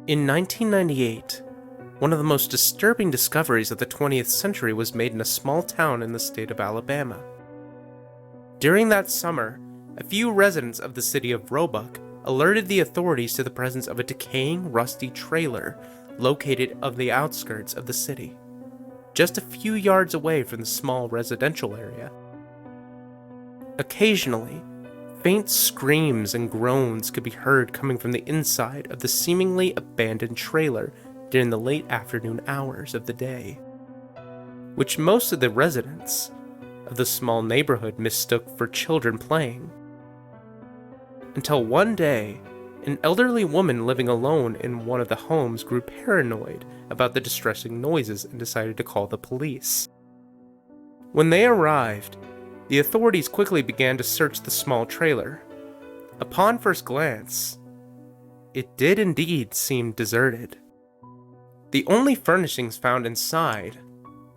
In 1998, one of the most disturbing discoveries of the 20th century was made in a small town in the state of Alabama. During that summer, a few residents of the city of Roebuck alerted the authorities to the presence of a decaying, rusty trailer located on the outskirts of the city, just a few yards away from the small residential area. Occasionally, faint screams and groans could be heard coming from the inside of the seemingly abandoned trailer during the late afternoon hours of the day, which most of the residents of the small neighborhood mistook for children playing. Until one day, an elderly woman living alone in one of the homes grew paranoid about the distressing noises and decided to call the police. When they arrived, the authorities quickly began to search the small trailer. Upon first glance, it did indeed seem deserted. The only furnishings found inside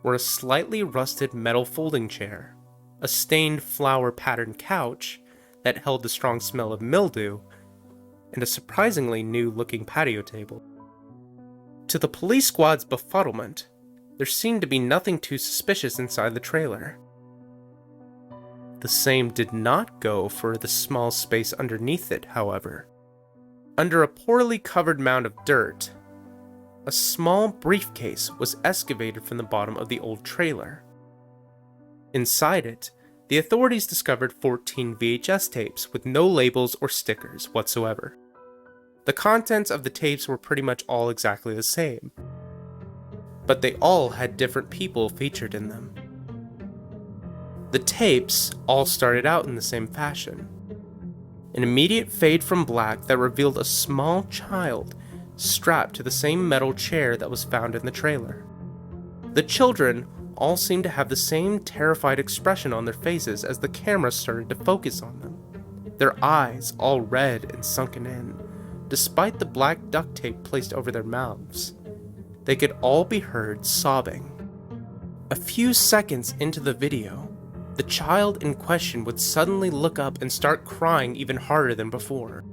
were a slightly rusted metal folding chair, a stained flower-patterned couch that held the strong smell of mildew, and a surprisingly new-looking patio table. To the police squad's befuddlement, there seemed to be nothing too suspicious inside the trailer. The same did not go for the small space underneath it, however. Under a poorly covered mound of dirt, a small briefcase was excavated from the bottom of the old trailer. Inside it, the authorities discovered 14 VHS tapes with no labels or stickers whatsoever. The contents of the tapes were pretty much all exactly the same, but they all had different people featured in them. The tapes all started out in the same fashion. An immediate fade from black that revealed a small child strapped to the same metal chair that was found in the trailer. The children all seemed to have the same terrified expression on their faces as the camera started to focus on them, their eyes all red and sunken in, despite the black duct tape placed over their mouths. They could all be heard sobbing. A few seconds into the video, the child in question would suddenly look up and start crying even harder than before.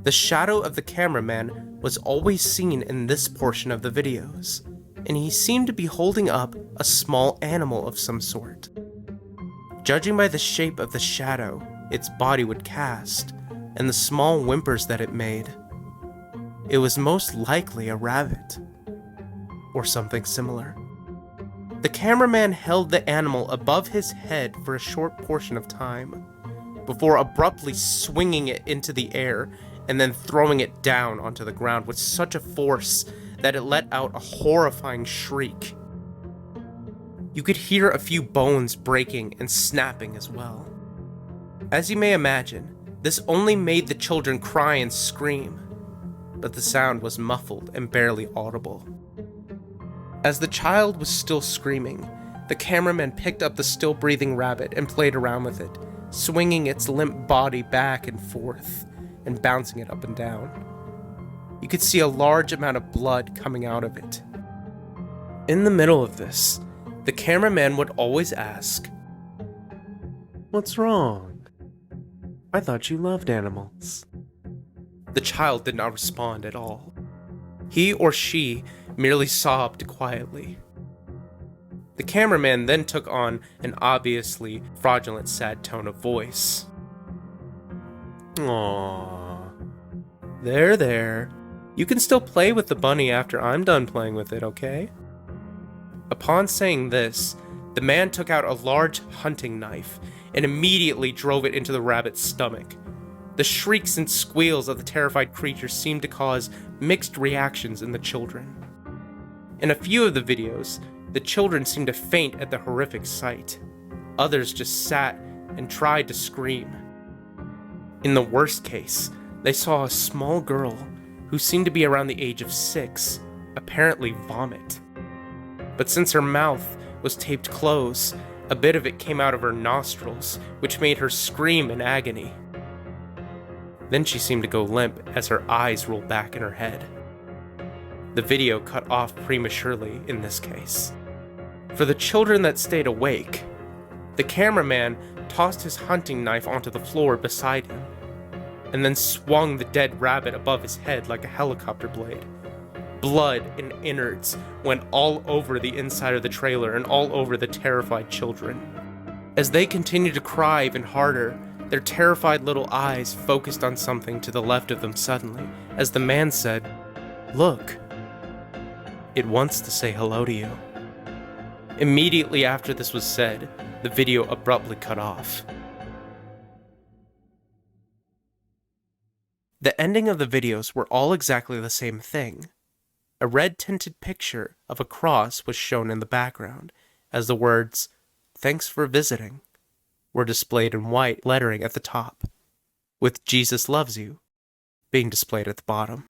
The shadow of the cameraman was always seen in this portion of the videos, and he seemed to be holding up a small animal of some sort. Judging by the shape of the shadow its body would cast, and the small whimpers that it made, it was most likely a rabbit, or something similar. The cameraman held the animal above his head for a short portion of time, before abruptly swinging it into the air and then throwing it down onto the ground with such a force that it let out a horrifying shriek. You could hear a few bones breaking and snapping as well. As you may imagine, this only made the children cry and scream, but the sound was muffled and barely audible. As the child was still screaming, the cameraman picked up the still-breathing rabbit and played around with it, swinging its limp body back and forth and bouncing it up and down. You could see a large amount of blood coming out of it. In the middle of this, the cameraman would always ask, "What's wrong? I thought you loved animals." The child did not respond at all. He or she merely sobbed quietly. The cameraman then took on an obviously fraudulent sad tone of voice. "Aww. There. You can still play with the bunny after I'm done playing with it, okay?" Upon saying this, the man took out a large hunting knife and immediately drove it into the rabbit's stomach. The shrieks and squeals of the terrified creature seemed to cause mixed reactions in the children. In a few of the videos, the children seemed to faint at the horrific sight. Others just sat and tried to scream. In the worst case, they saw a small girl who seemed to be around the age of 6, apparently vomit. But since her mouth was taped closed, a bit of it came out of her nostrils, which made her scream in agony. Then she seemed to go limp as her eyes rolled back in her head. The video cut off prematurely in this case. For the children that stayed awake, the cameraman tossed his hunting knife onto the floor beside him. and then swung the dead rabbit above his head like a helicopter blade. Blood and innards went all over the inside of the trailer and all over the terrified children. As they continued to cry even harder, their terrified little eyes focused on something to the left of them suddenly, as the man said, "Look, it wants to say hello to you." Immediately after this was said, the video abruptly cut off. The ending of the videos were all exactly the same thing. A red-tinted picture of a cross was shown in the background, as the words, "Thanks for visiting," were displayed in white lettering at the top, with "Jesus loves you" being displayed at the bottom.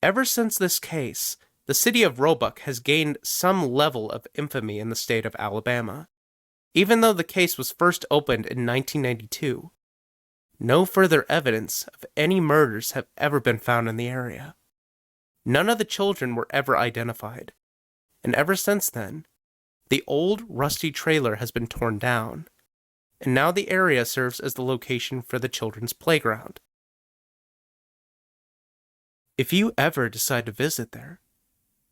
Ever since this case, the city of Roebuck has gained some level of infamy in the state of Alabama. Even though the case was first opened in 1992, no further evidence of any murders have ever been found in the area. None of the children were ever identified, and ever since then, the old, rusty trailer has been torn down, and now the area serves as the location for the children's playground. If you ever decide to visit there,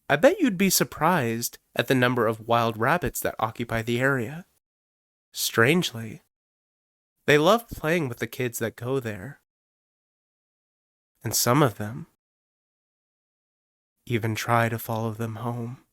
I bet you'd be surprised at the number of wild rabbits that occupy the area. Strangely, they love playing with the kids that go there, and some of them even try to follow them home.